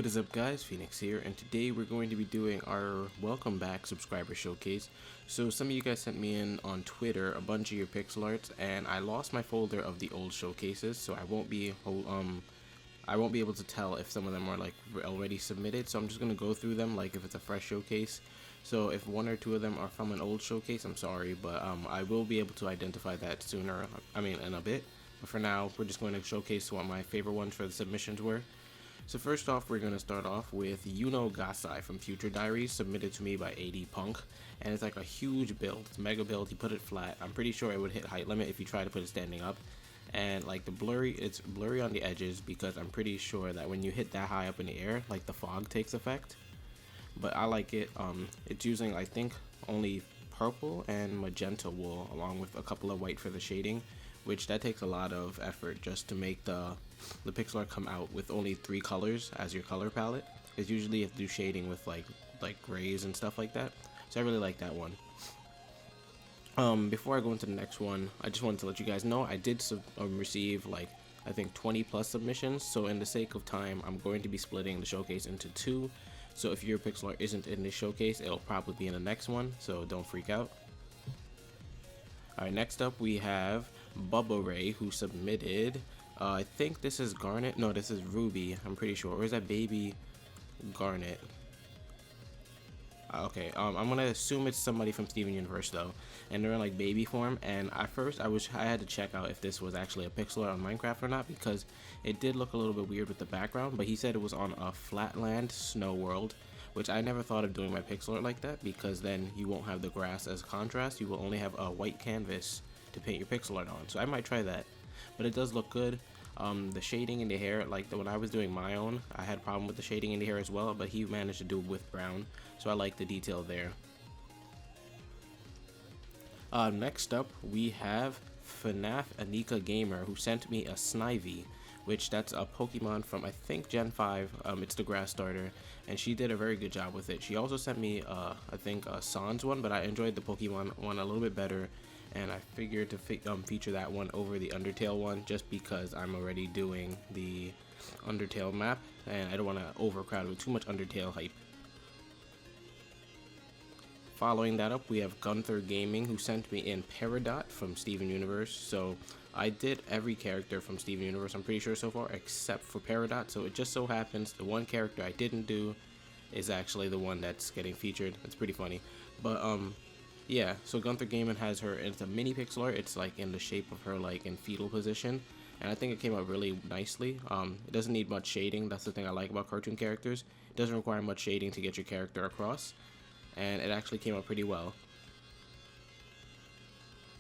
What is up guys, Phoenix here, and today we're going to be doing our welcome back subscriber showcase. So some of you guys sent me in on Twitter a bunch of your pixel arts, and I lost my folder of the old showcases, so I won't be able to tell if some of them are like already submitted. So I'm just gonna go through them like if it's a fresh showcase. So if one or two of them are from an old showcase, I'm sorry, but I will be able to identify that sooner. In a bit. But for now, we're just going to showcase what my favorite ones for the submissions were. So first off, we're going to start off with Yuno Gasai from Future Diaries, submitted to me by AD Punk. And it's like a huge build. It's a mega build. You put it flat. I'm pretty sure it would hit height limit if you try to put it standing up. And like it's blurry on the edges because I'm pretty sure that when you hit that high up in the air, like the fog takes effect. But I like it. It's using, I think, only purple and magenta wool along with a couple of white for the shading, which that takes a lot of effort just to make the pixel art come out with only 3 colors as your color palette. Because usually you have to do shading with like grays and stuff like that. So I really like that one. Before I go into the next one, I just wanted to let you guys know I did receive like I think 20 plus submissions. So in the sake of time, I'm going to be splitting the showcase into 2. So if your pixel art isn't in this showcase, it'll probably be in the next one. So don't freak out. Alright, next up we have Bubba Ray, who submitted, I think this is Garnet, no, this is Ruby, I'm pretty sure, or is that Baby Garnet? Okay, I'm gonna assume it's somebody from Steven Universe though, and they're in like baby form, and at first I had to check out if this was actually a pixel art on Minecraft or not, because it did look a little bit weird with the background, but he said it was on a flatland snow world, which I never thought of doing my pixel art like that, because then you won't have the grass as contrast, you will only have a white canvas to paint your pixel art on. So I might try that, but it does look good. The shading in the hair, like when I was doing my own, I had a problem with the shading in the hair as well, but he managed to do it with brown, so I like the detail there. Next up we have FNAF Anika Gamer, who sent me a Snivy, which that's a Pokemon from I think Gen 5, it's the grass starter, and she did a very good job with it. She also sent me I think a Sans one, but I enjoyed the Pokemon one a little bit better, and I figured to feature that one over the Undertale one just because I'm already doing the Undertale map and I don't want to overcrowd with too much Undertale hype. Following that up, we have Gunther Gaming, who sent me in Peridot from Steven Universe. So I did every character from Steven Universe, I'm pretty sure so far, except for Peridot. So it just so happens the one character I didn't do is actually the one that's getting featured. It's pretty funny. But yeah, so Gunther Gaming has her, it's a mini pixel art. It's like in the shape of her like in fetal position. And I think it came out really nicely. It doesn't need much shading. That's the thing I like about cartoon characters. It doesn't require much shading to get your character across. And it actually came out pretty well.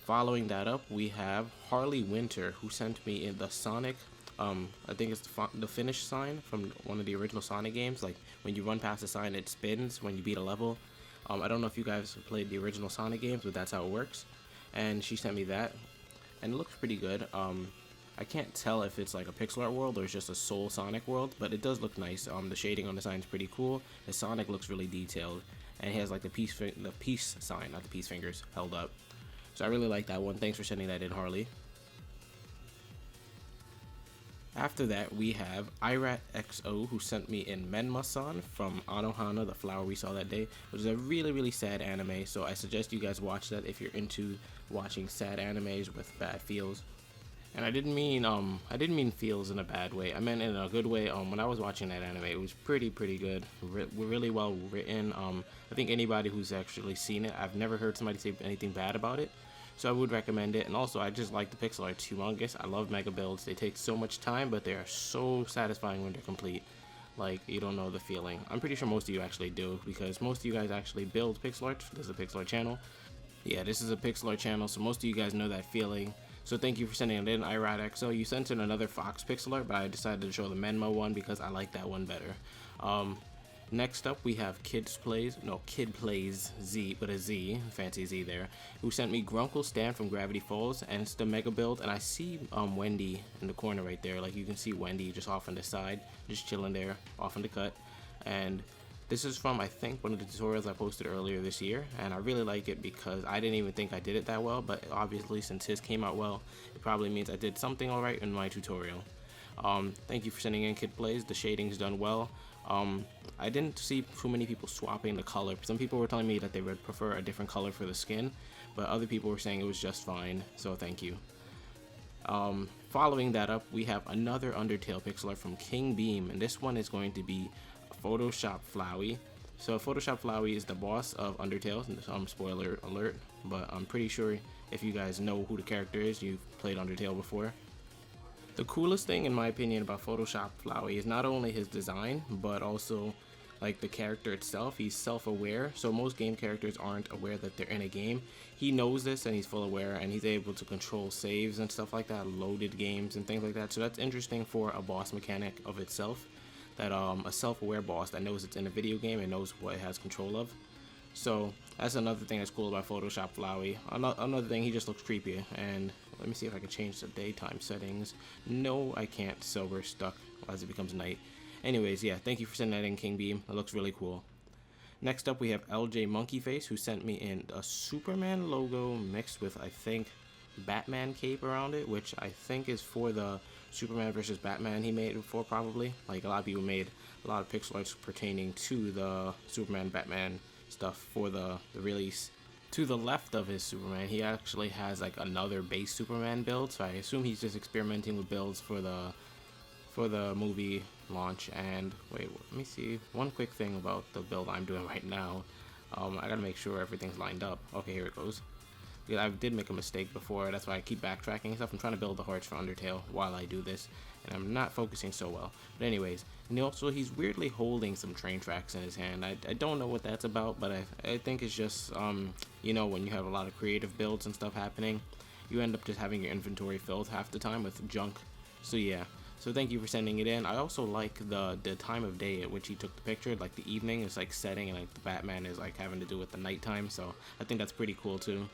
Following that up, we have Harley Winter, who sent me in the Sonic, I think it's the finish sign from one of the original Sonic games. Like when you run past the sign, it spins when you beat a level. I don't know if you guys played the original Sonic games, but that's how it works. And she sent me that, and it looks pretty good. I can't tell if it's like a pixel art world or it's just a Soul Sonic world, but it does look nice. The shading on the sign is pretty cool. The Sonic looks really detailed, and he has like the peace sign, not the peace fingers, held up. So I really like that one. Thanks for sending that in, Harley. After that, we have IratXO, who sent me in Menma-san from Anohana, the flower we saw that day, which is a really sad anime. So I suggest you guys watch that if you're into watching sad animes with bad feels. And I didn't mean feels in a bad way. I meant in a good way. When I was watching that anime, it was pretty good, really well written. I think anybody who's actually seen it, I've never heard somebody say anything bad about it, so I would recommend it. And also, I just like the pixel art, humongous. I love mega builds. They take so much time, but they are so satisfying when they're complete. Like, you don't know the feeling. I'm pretty sure most of you actually do, because most of you guys actually build pixel art. This is a pixel art channel. Yeah, this is a pixel art channel, so most of you guys know that feeling. So thank you for sending it in, IratXO. You sent in another Fox pixel art, but I decided to show the Menma one because I like that one better. Next up, we have Kid Plays Z, with a Z, fancy Z there, who sent me Grunkle Stan from Gravity Falls, and it's the mega build. And I see Wendy in the corner right there. Like you can see Wendy just off on the side, just chilling there, off on the cut. And this is from, I think, one of the tutorials I posted earlier this year, and I really like it because I didn't even think I did it that well, but obviously since his came out well, it probably means I did something alright in my tutorial. Thank you for sending in Kid Plays. The shading's done well. I didn't see too many people swapping the color. Some people were telling me that they would prefer a different color for the skin, but other people were saying it was just fine, so thank you. Following that up, we have another Undertale pixel art from King Beam, and this one is going to be Photoshop Flowey. So Photoshop Flowey is the boss of Undertale, spoiler alert, but I'm pretty sure if you guys know who the character is, you've played Undertale before. The coolest thing in my opinion about Photoshop Flowey is not only his design, but also like the character itself. He's self-aware, so most game characters aren't aware that they're in a game. He knows this and he's full aware, and he's able to control saves and stuff like that, loaded games and things like that. So that's interesting for a boss mechanic of itself, that a self-aware boss that knows it's in a video game and knows what it has control of. So that's another thing that's cool about Photoshop Flowey. Another thing, he just looks creepy. And let me see if I can change the daytime settings. No, I can't, so we're stuck as it becomes night. Anyways, yeah, thank you for sending that in, King Beam. It looks really cool. Next up, we have LJ Monkeyface, who sent me in a Superman logo mixed with, I think, Batman cape around it, which I think is for the Superman versus Batman he made before, probably. Like, a lot of people made a lot of pixel arts pertaining to the Superman Batman stuff for the release. To the left of his Superman, he actually has like another base Superman build, so I assume he's just experimenting with builds for the movie launch. And wait, let me see one quick thing about the build I'm doing right now. I gotta make sure everything's lined up. Okay, here it goes. Yeah, I did make a mistake before, that's why I keep backtracking stuff. I'm trying to build the hearts for Undertale while I do this, and I'm not focusing so well. But anyways, and also he's weirdly holding some train tracks in his hand. I don't know what that's about, but I think it's just, you know, when you have a lot of creative builds and stuff happening, you end up just having your inventory filled half the time with junk. So yeah. So thank you for sending it in. I also like the time of day at which he took the picture. Like the evening is like setting, and like the Batman is like having to do with the nighttime. So I think that's pretty cool too.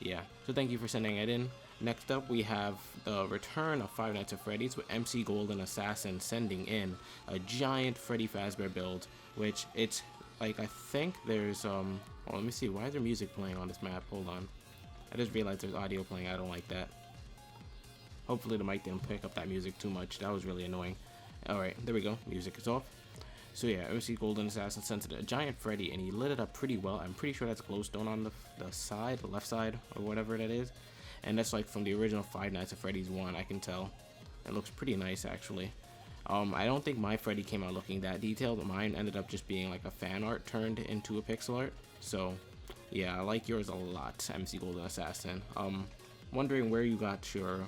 Yeah, so thank you for sending it in. Next up, we have the return of Five Nights at Freddy's with MC Golden Assassin sending in a giant Freddy Fazbear build, which it's like, I think there's oh, let me see, why is there music playing on this map? Hold on, I just realized there's audio playing. I don't like that. Hopefully the mic didn't pick up that music too much. That was really annoying. Alright, there we go, music is off. So yeah, MC Golden Assassin sent a giant Freddy, and he lit it up pretty well. I'm pretty sure that's glowstone on the side, the left side, or whatever that is. And that's like from the original Five Nights at Freddy's 1, I can tell. It looks pretty nice, actually. I don't think my Freddy came out looking that detailed. Mine ended up just being like a fan art turned into a pixel art. So yeah, I like yours a lot, MC Golden Assassin. Wondering where you got your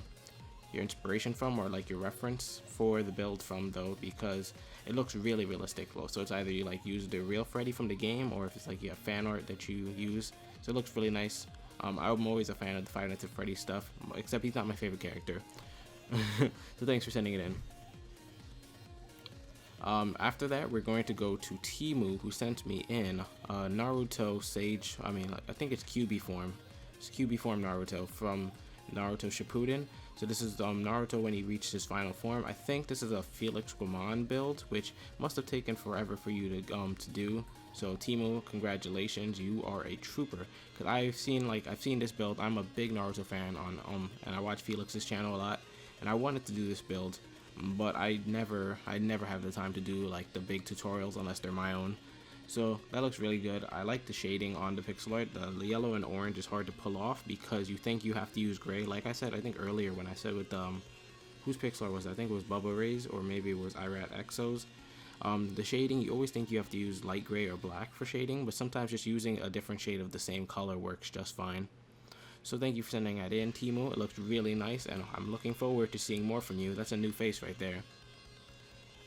inspiration from, or like your reference for the build from, though, because it looks really realistic. So it's either you like use the real Freddy from the game, or if it's like you have fan art that you use. So it looks really nice. I'm always a fan of the Five Nights at Freddy's stuff, except he's not my favorite character. So thanks for sending it in. After that, we're going to go to Timu, who sent me in Naruto Sage. I think it's QB form. It's QB form Naruto from Naruto Shippuden. So this is Naruto when he reached his final form. I think this is a Felix Guamon build, which must have taken forever for you to do. So Timu, congratulations, you are a trooper. Cause I've seen this build. I'm a big Naruto fan and I watch Felix's channel a lot, and I wanted to do this build, but I never have the time to do like the big tutorials unless they're my own. So that looks really good. I like the shading on the pixel art. The yellow and orange is hard to pull off because you think you have to use gray. Like I said, I think earlier when I said with whose pixel art was that? I think it was Bubba Ray's, or maybe it was IRAT-XO's. The shading, you always think you have to use light gray or black for shading, but sometimes just using a different shade of the same color works just fine. So thank you for sending that in, Timu. It looks really nice, and I'm looking forward to seeing more from you. That's a new face right there.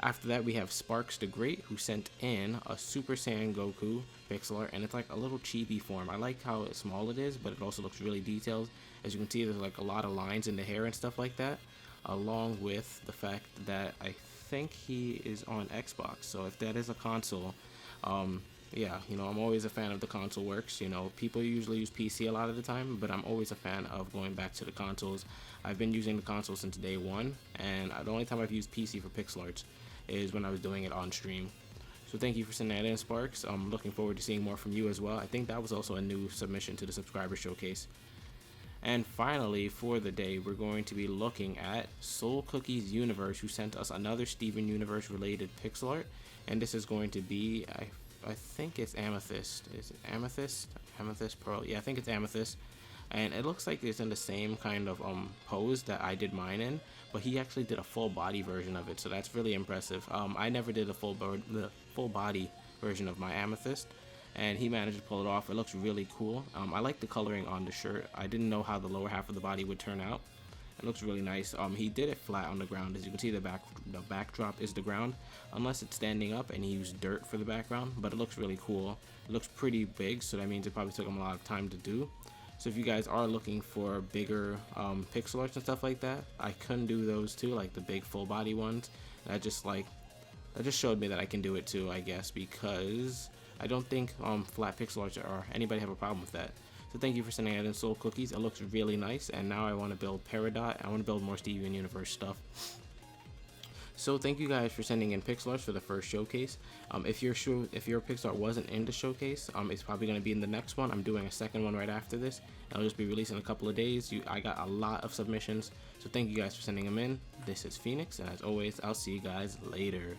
After that, we have Sparks the Great, who sent in a Super Saiyan Goku pixel art, and it's like a little chibi form. I like how small it is, but it also looks really detailed. As you can see, there's like a lot of lines in the hair and stuff like that, along with the fact that I think he is on Xbox. So if that is a console, yeah, you know, I'm always a fan of the console works. You know, people usually use PC a lot of the time, but I'm always a fan of going back to the consoles. I've been using the console since day one, and the only time I've used PC for pixel arts is when I was doing it on stream. So thank you for sending that in, Sparks. I'm looking forward to seeing more from you as well. I think that was also a new submission to the subscriber showcase. And finally, for the day, we're going to be looking at Soul Cookies Universe, who sent us another Steven Universe related pixel art. And this is going to be, I think it's Amethyst. Is it Amethyst? Amethyst Pearl? Yeah, I think it's Amethyst. And it looks like it's in the same kind of pose that I did mine in, but he actually did a full body version of it, so that's really impressive. I never did the full body version of my Amethyst, and he managed to pull it off. It looks really cool. I like the coloring on the shirt. I didn't know how the lower half of the body would turn out. It looks really nice. He did it flat on the ground. As you can see, the backdrop is the ground, unless it's standing up, and he used dirt for the background, but it looks really cool. It looks pretty big, so that means it probably took him a lot of time to do. So if you guys are looking for bigger pixel arts and stuff like that, I couldn't do those too, like the big full body ones. That just showed me that I can do it too, I guess, because I don't think flat pixel arts or anybody have a problem with that. So thank you for sending that in, Soul Cookies. It looks really nice, and now I want to build Peridot. I want to build more Steven Universe stuff. So thank you guys for sending in pixel arts for the first showcase. If your pixel art wasn't in the showcase, it's probably going to be in the next one. I'm doing a second one right after this. I'll just be releasing a couple of days. I got a lot of submissions, so thank you guys for sending them in. This is Phoenix, and as always, I'll see you guys later.